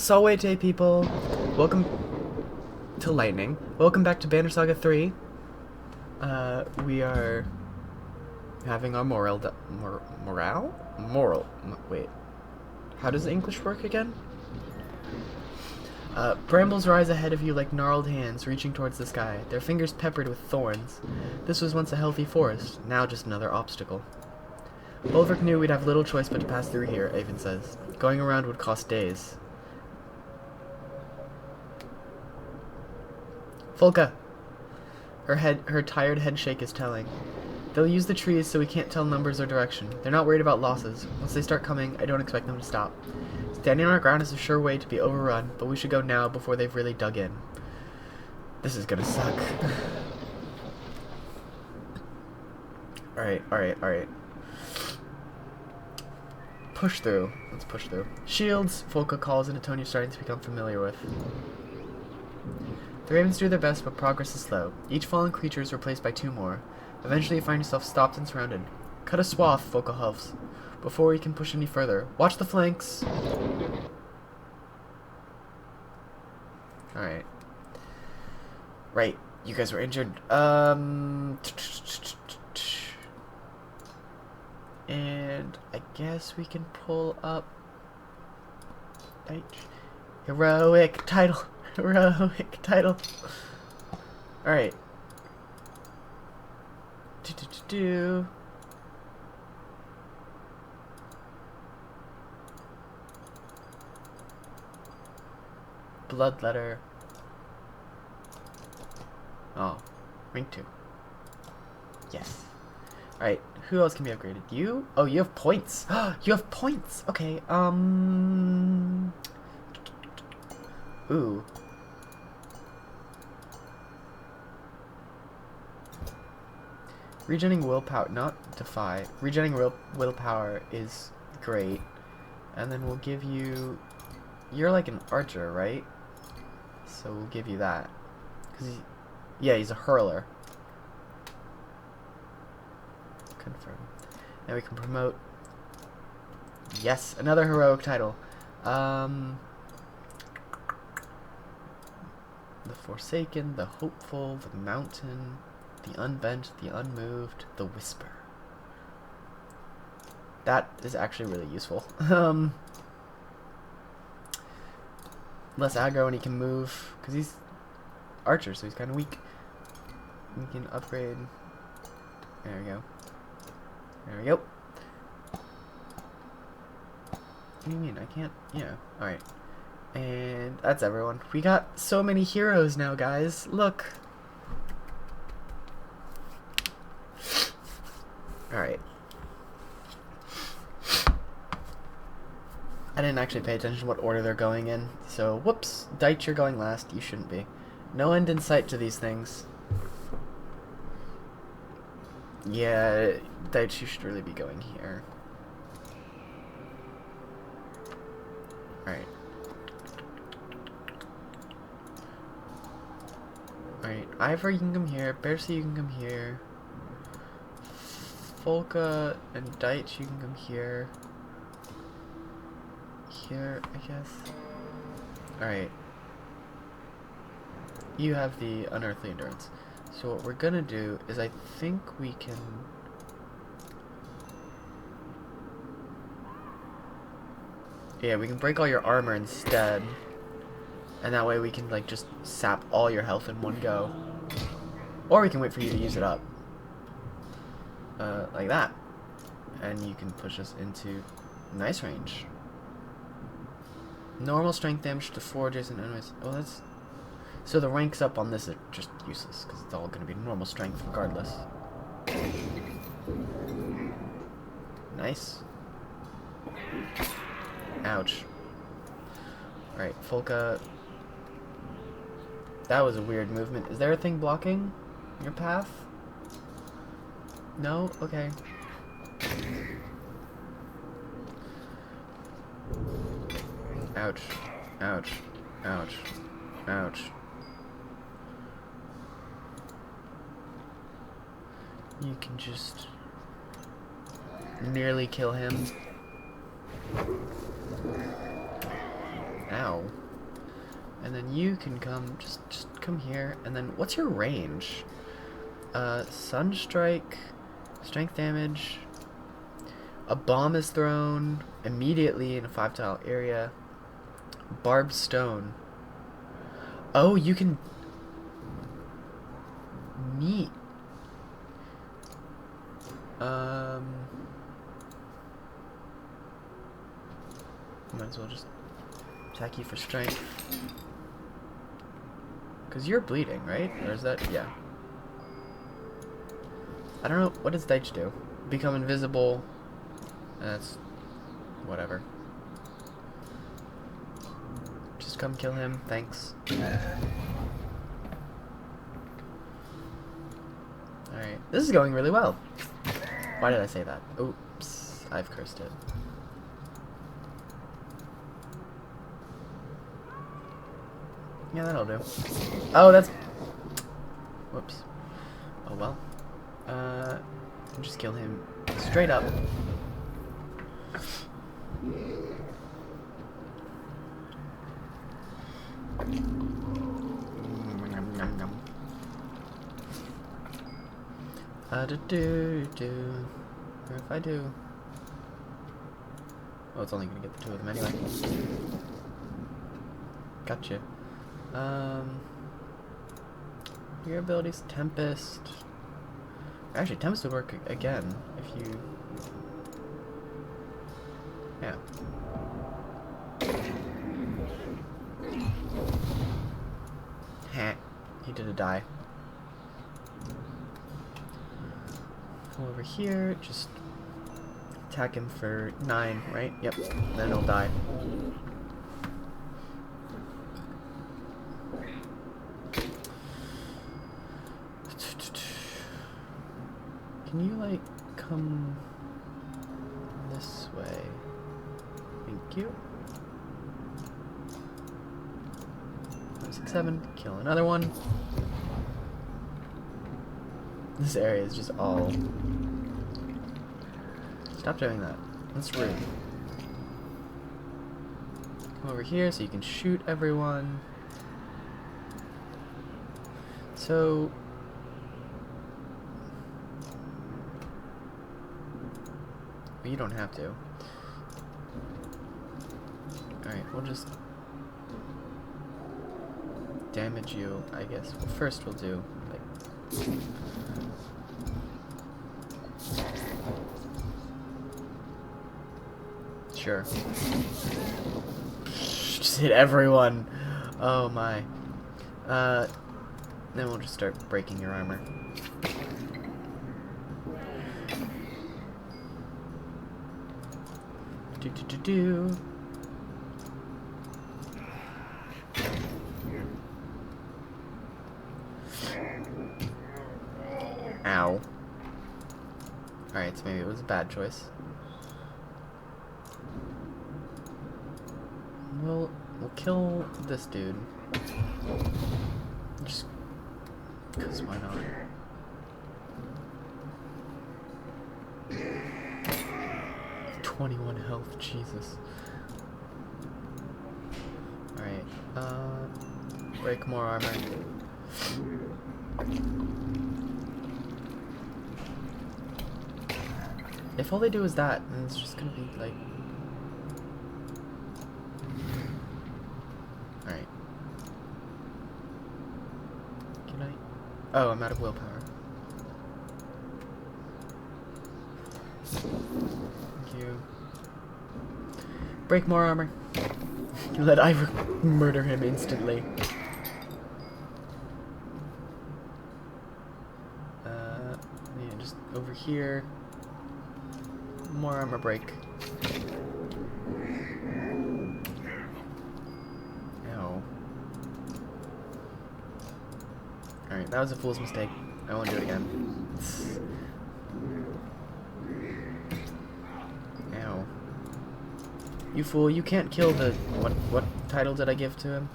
Salwete people, welcome to Lightning. Welcome back to Banner Saga 3. We are having our wait. How does English work again? Brambles rise ahead of you like gnarled hands reaching towards the sky, their fingers peppered with thorns. This was once a healthy forest, now just another obstacle. Bulwark knew we'd have little choice but to pass through here, Avon says. Going around would cost days. Folka! Her tired head shake is telling. They'll use the trees so we can't tell numbers or direction. They're not worried about losses. Once they start coming, I don't expect them to stop. Standing on our ground is a sure way to be overrun, but we should go now before they've really dug in. This is gonna suck. Alright. Push through. Let's push through. Shields, Folka calls in a tone you're starting to become familiar with. The ravens do their best, but progress is slow. Each fallen creature is replaced by 2 more. Eventually you find yourself stopped and surrounded. Cut a swath, Folka huffs, before we can push any further. Watch the flanks! Alright. Right, you guys were injured. And I guess we can pull up... Heroic title! Heroic title! Alright. Bloodletter. Oh, rank 2. Yes. Alright, who else can be upgraded? You? Oh, you have points. You have points. Okay, Ooh. Regenerating willpower, not defy. Regenerating willpower is great. And then we'll give you... You're like an archer, right? So we'll give you that. Yeah, he's a hurler. Confirm. Now we can promote... Yes, another heroic title. The Forsaken, the Hopeful, the Mountain... The Unbent, the Unmoved, the Whisper. That is actually really useful. Less aggro and he can move, because he's archer, so he's kind of weak. We can upgrade. There we go. There we go. What do you mean? I can't... Yeah, alright. And that's everyone. We got so many heroes now, guys. Look. Alright. I didn't actually pay attention to what order they're going in, so whoops. Deitch, you're going last. You shouldn't be. No end in sight to these things. Yeah, Deitch, you should really be going here. Alright. Alright, Ivor, you can come here. Bercy, you can come here. Folka and Deitch, you can come here. Here, I guess. Alright. You have the unearthly endurance. So what we're gonna do is I think we can... Yeah, we can break all your armor instead. And that way we can like just sap all your health in one go. Or we can wait for you to use it up. Like that. And you can push us into nice range. Normal strength damage to 4 adjacent enemies. Oh, that's... So the ranks up on this are just useless, because it's all going to be normal strength regardless. Nice. Ouch. Alright, Folka. That was a weird movement. Is there a thing blocking your path? No? Okay. Ouch. Ouch. Ouch. Ouch. You can just nearly kill him. Ow. And then you can come, just come here. And then, what's your range? Sunstrike, strength damage. A bomb is thrown immediately in a 5-tile area. Barbed stone. Oh, you can... Neat. Might as well just attack you for strength. Because you're bleeding, right? Or is that... yeah. I don't know. What does Deitch do? Become invisible. That's... whatever. Just come kill him. Thanks. Alright. This is going really well. Why did I say that? Oops. I've cursed it. Yeah, that'll do. Oh, that's... whoops. Oh, well. Just kill him straight up. Or if I do... oh, it's only gonna get the two of them anyway. Gotcha. Your abilities, Tempest. Actually, Tempest would work again if you... yeah. Heh. He did a die. Come over here, just attack him for 9, right? Yep. Then he'll die. Can you, like, come this way? Thank you. 5, 6, 7. Kill another one. This area is just all... stop doing that. That's rude. Come over here so you can shoot everyone. So... you don't have to. Alright, we'll just damage you, I guess. Well, first we'll do, like... sure. Just hit everyone! Oh my. Then we'll just start breaking your armor. Do. Ow. Alright, so maybe it was a bad choice. We'll kill this dude. Just... because why not? 21 health, Jesus. Alright, break more armor. If all they do is that, then it's just gonna be like... alright. Can I... oh, I'm out of willpower. Break more armor. Let Ivor murder him instantly. Yeah, just over here. More armor break. Ow. Alright, that was a fool's mistake. I won't do it again. Ow. You fool, you can't kill the... what title did I give to him?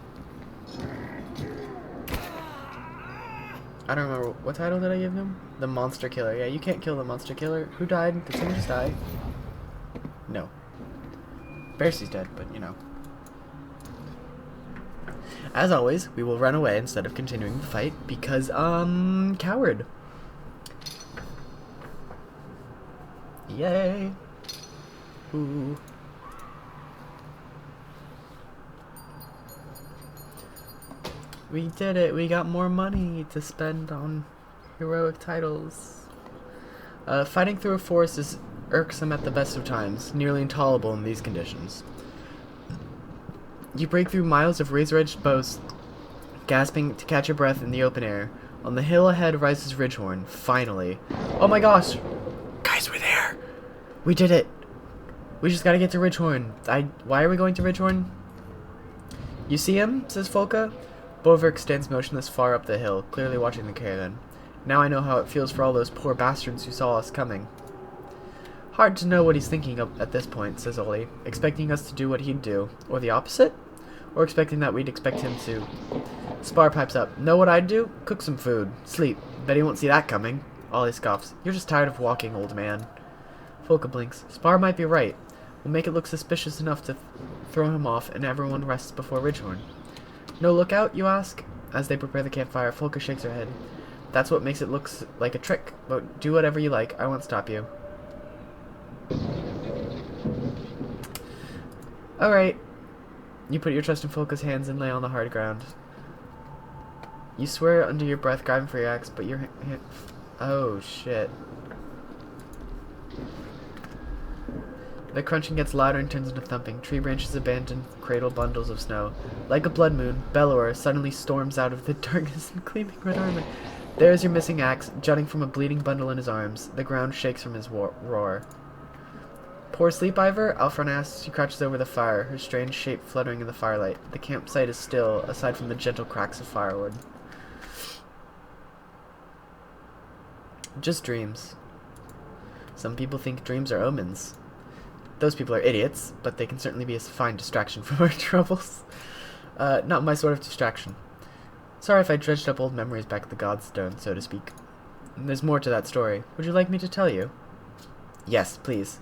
I don't remember. What title did I give him? The Monster Killer. Yeah, you can't kill the Monster Killer. Who died? Did someone just die? No. Bercy's dead, but you know. As always, we will run away instead of continuing the fight because, coward. Yay. Ooh. We did it. We got more money to spend on heroic titles. Fighting through a forest is irksome at the best of times, nearly intolerable in these conditions. You break through miles of razor-edged bows, gasping to catch your breath in the open air. On the hill ahead rises Ridgehorn, finally. Oh my gosh! Guys, we're there! We did it! We just gotta get to Ridgehorn. Why are we going to Ridgehorn? You see him? Says Folka. Bolverk stands motionless far up the hill, clearly watching the caravan. Now I know how it feels for all those poor bastards who saw us coming. Hard to know what he's thinking of at this point, says Oli, expecting us to do what he'd do, or the opposite? Or expecting that we'd expect him to. Spar pipes up. Know what I'd do? Cook some food. Sleep. Bet he won't see that coming. Ollie scoffs. You're just tired of walking, old man. Folka blinks. Spar might be right. We'll make it look suspicious enough to throw him off, and everyone rests before Ridgehorn. No lookout, you ask? As they prepare the campfire, Folka shakes her head. That's what makes it look like a trick, but do whatever you like. I won't stop you. Alright. You put your trust in Folka's hands and lay on the hard ground. You swear under your breath, grabbing for your axe, but your hand... Oh, shit. The crunching gets louder and turns into thumping. Tree branches abandon cradle bundles of snow. Like a blood moon, Bellower suddenly storms out of the darkness in gleaming red armor. There is your missing axe, jutting from a bleeding bundle in his arms. The ground shakes from his roar. Poor sleep, Ivor? Alfron asks. She crouches over the fire, her strange shape fluttering in the firelight. The campsite is still, aside from the gentle cracks of firewood. Just dreams. Some people think dreams are omens. Those people are idiots, but they can certainly be a fine distraction from our troubles. Not my sort of distraction. Sorry if I dredged up old memories back at the Godstone, so to speak. There's more to that story. Would you like me to tell you? Yes, please.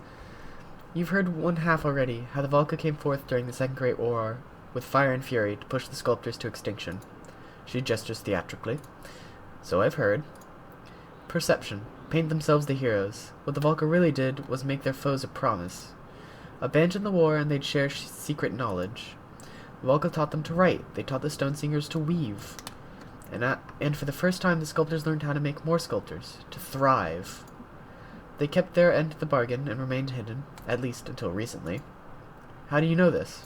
You've heard one half already, how the Valka came forth during the Second Great War, with fire and fury, to push the sculptors to extinction. She gestures theatrically. So I've heard. Perception. Paint themselves the heroes. What the Valka really did was make their foes a promise. Abandon the war and they'd share secret knowledge. The Valka taught them to write. They taught the stone singers to weave. And for the first time, the sculptors learned how to make more sculptors. To thrive. They kept their end of the bargain and remained hidden, at least until recently. How do you know this?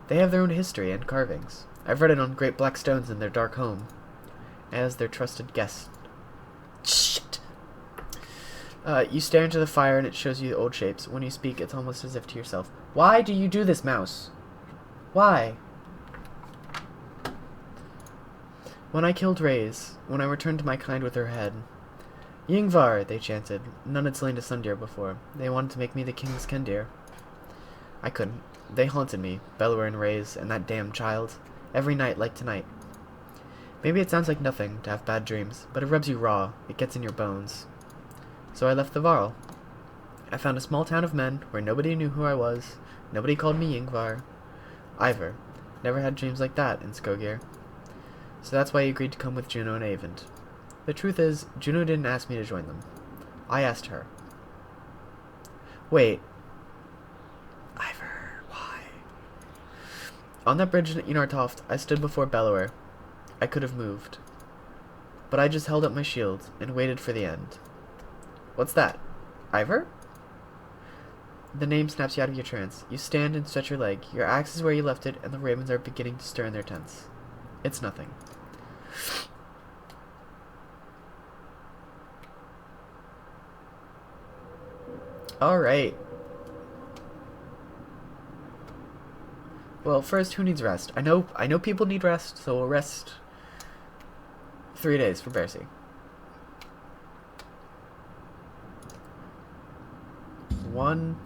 They have their own history and carvings. I've read it on great black stones in their dark home. As their trusted guest. Shit! You stare into the fire and it shows you the old shapes. When you speak, it's almost as if to yourself. Why do you do this, mouse? Why? When I killed Reyes, when I returned to my kind with her head. Yngvar, they chanted. None had slain a Sundeer before. They wanted to make me the king's Kendir. I couldn't. They haunted me, Bellower and Reyes, and that damned child. Every night like tonight. Maybe it sounds like nothing to have bad dreams, but it rubs you raw. It gets in your bones. So I left the Varl. I found a small town of men where nobody knew who I was. Nobody called me Yngvar. Ivor. Never had dreams like that in Skogir. So that's why he agreed to come with Juno and Avent. The truth is, Juno didn't ask me to join them. I asked her. Wait. Ivor, why? On that bridge in Inartoft, I stood before Bellower. I could have moved. But I just held up my shield and waited for the end. What's that? Ivor? The name snaps you out of your trance. You stand and stretch your leg. Your axe is where you left it, and the ravens are beginning to stir in their tents. It's nothing. Alright. Well, first, who needs rest? I know people need rest, so we'll rest 3 days for Bercy. 1,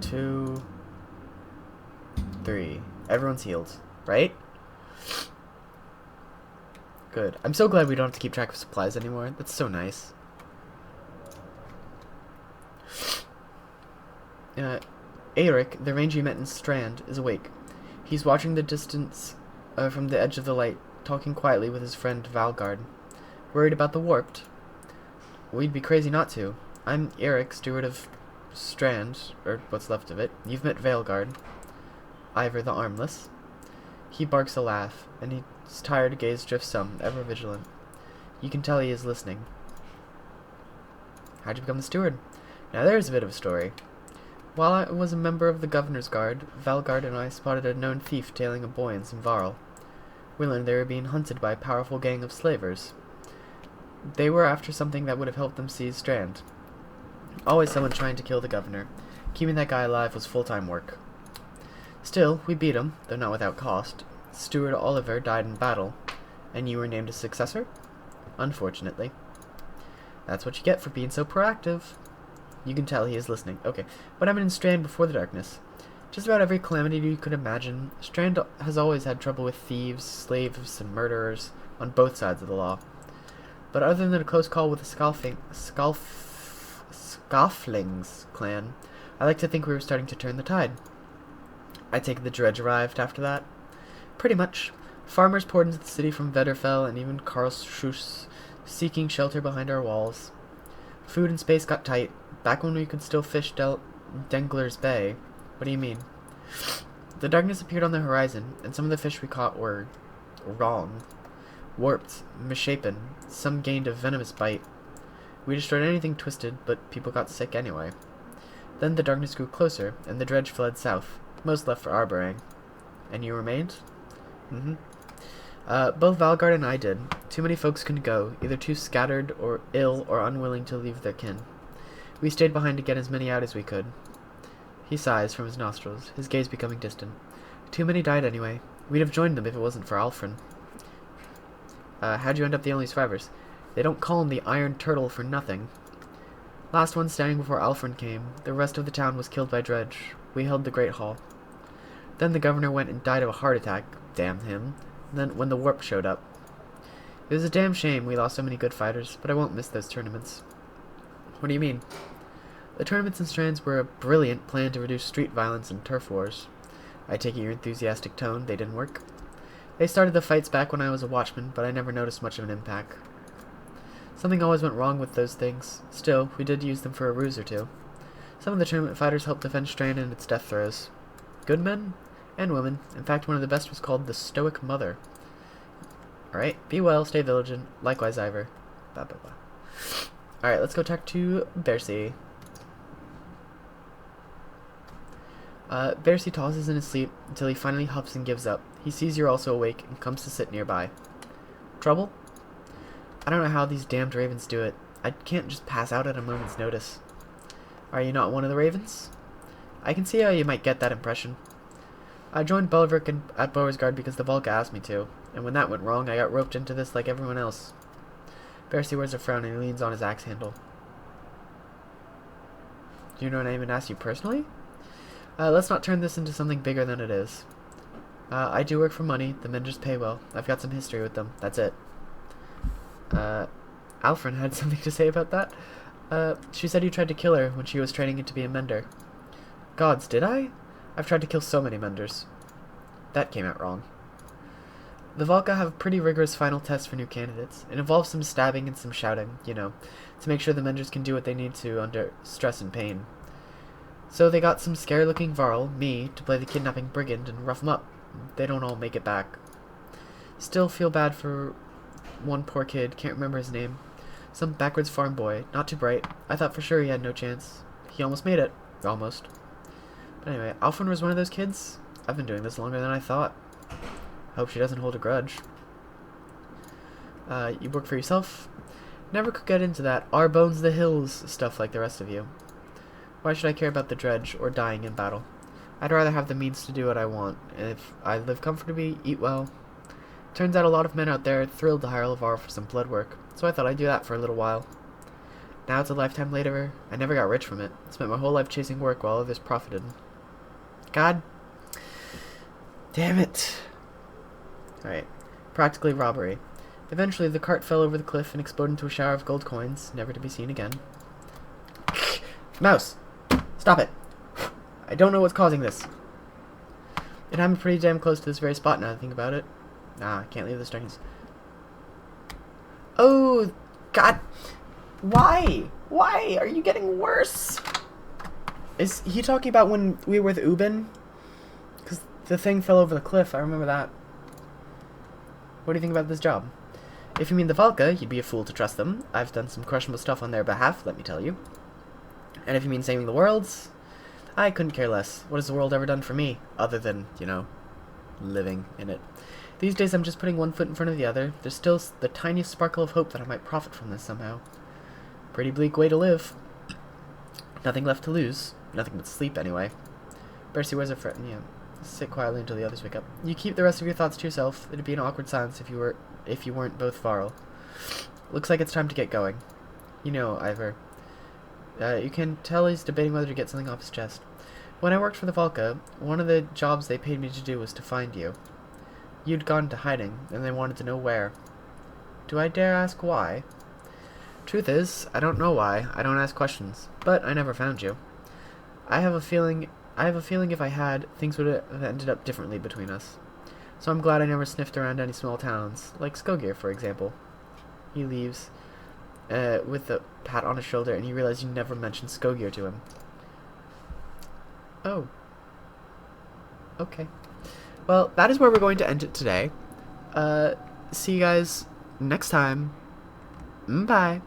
2, 3. Everyone's healed, right? Good. I'm so glad we don't have to keep track of supplies anymore. That's so nice. Eric, the ranger you met in Strand, is awake. He's watching the distance from the edge of the light, talking quietly with his friend Valgard. Worried about the warped? We'd be crazy not to. I'm Eric, steward of Strand, or what's left of it. You've met Veilguard. Ivor the Armless. He barks a laugh, and his tired gaze drifts some, ever vigilant. You can tell he is listening. How'd you become the steward? Now there's a bit of a story. While I was a member of the Governor's Guard, Valgard and I spotted a known thief tailing a boy in some Varl. We learned they were being hunted by a powerful gang of slavers. They were after something that would have helped them seize Strand. Always someone trying to kill the governor. Keeping that guy alive was full-time work. Still, we beat him, though not without cost. Steward Oliver died in battle. And you were named a successor? Unfortunately. That's what you get for being so proactive. You can tell he is listening. Okay, what happened in Strand before the darkness? Just about every calamity you could imagine. Strand has always had trouble with thieves, slaves, and murderers on both sides of the law. But other than a close call with the Scofflings clan, I like to think we were starting to turn the tide. I take the dredge arrived after that. Pretty much. Farmers poured into the city from Vedderfell and even Karlsruhe, seeking shelter behind our walls. Food and space got tight. Back when we could still fish Dengler's Bay. What do you mean? The darkness appeared on the horizon, and some of the fish we caught were wrong. Warped, misshapen, some gained a venomous bite. We destroyed anything twisted, but people got sick anyway. Then the darkness grew closer, and the dredge fled south. Most left for Arborang. And you remained? Mm-hmm. Both Valgard and I did. Too many folks couldn't go, either too scattered or ill or unwilling to leave their kin. We stayed behind to get as many out as we could. He sighs from his nostrils, his gaze becoming distant. Too many died anyway. We'd have joined them if it wasn't for Alfred. How'd you end up the only survivors? They don't call him the Iron Turtle for nothing. Last one standing before Alfred came. The rest of the town was killed by dredge. We held the Great Hall. Then the governor went and died of a heart attack. Damn him. Then when the warp showed up. It was a damn shame we lost so many good fighters, but I won't miss those tournaments. What do you mean? The tournaments in Strands were a brilliant plan to reduce street violence and turf wars. I take it your enthusiastic tone, they didn't work. They started the fights back when I was a watchman, but I never noticed much of an impact. Something always went wrong with those things. Still, we did use them for a ruse or two. Some of the tournament fighters helped defend Strand in its death throes. Good men and women. In fact, one of the best was called the Stoic Mother. Alright, be well, stay vigilant. Likewise, Ivor. Blah, blah, blah. Alright, let's go talk to Bercy. Bercy tosses in his sleep until he finally huffs and gives up. He sees you're also awake and comes to sit nearby. Trouble? I don't know how these damned ravens do it. I can't just pass out at a moment's notice. Are you not one of the ravens? I can see how you might get that impression. I joined Belric at Beauregard because the Volca asked me to, and when that went wrong, I got roped into this like everyone else. Bercy wears a frown and he leans on his axe handle. Do you know what I even asked you personally? Let's not turn this into something bigger than it is. I do work for money. The men just pay well. I've got some history with them. That's it. Alfred had something to say about that. She said you tried to kill her when she was training to be a mender. Gods, did I? I've tried to kill so many menders. That came out wrong. The Volca have pretty rigorous final tests for new candidates. It involves some stabbing and some shouting, you know, to make sure the menders can do what they need to under stress and pain. So they got some scary-looking Varl, me, to play the kidnapping brigand and rough 'em up. They don't all make it back. Still feel bad for one poor kid, can't remember his name. Some backwards farm boy, not too bright. I thought for sure he had no chance. He almost made it. Almost. But anyway, Alfred was one of those kids. I've been doing this longer than I thought. Hope she doesn't hold a grudge. You work for yourself? Never could get into that our bones the hills stuff like the rest of you. Why should I care about the dredge or dying in battle? I'd rather have the means to do what I want, and if I live comfortably, eat well. Turns out a lot of men out there are thrilled to hire LeVar for some blood work, so I thought I'd do that for a little while. Now it's a lifetime later. I never got rich from it. Spent my whole life chasing work while others profited. God damn it. Alright. Practically robbery. Eventually the cart fell over the cliff and exploded into a shower of gold coins, never to be seen again. Mouse! Stop it! I don't know what's causing this. It happened pretty damn close to this very spot now that I think about it. Nah, I can't leave this darkness. Oh, God. Why? Why are you getting worse? Is he talking about when we were with Ubin? Because the thing fell over the cliff. I remember that. What do you think about this job? If you mean the Valka, you'd be a fool to trust them. I've done some questionable stuff on their behalf, let me tell you. And if you mean saving the worlds, I couldn't care less. What has the world ever done for me? Other than, you know, living in it. These days I'm just putting one foot in front of the other. There's still the tiniest sparkle of hope that I might profit from this somehow. Pretty bleak way to live. Nothing left to lose. Nothing but sleep, anyway. Bercy, where's our friend? Yeah. Sit quietly until the others wake up. You keep the rest of your thoughts to yourself. It'd be an awkward silence if you weren't both Varl. Looks like it's time to get going. You know, Ivor. You can tell he's debating whether to get something off his chest. When I worked for the Valka, one of the jobs they paid me to do was to find you. You'd gone into hiding, and they wanted to know where. Do I dare ask why? Truth is, I don't know why. I don't ask questions. But I never found you. I have a feeling if I had, things would have ended up differently between us. So I'm glad I never sniffed around any small towns, like Skogir, for example. He leaves, with a pat on his shoulder, and you realize you never mentioned Skogir to him. Oh. Okay. Well, that is where we're going to end it today. See you guys next time. Bye.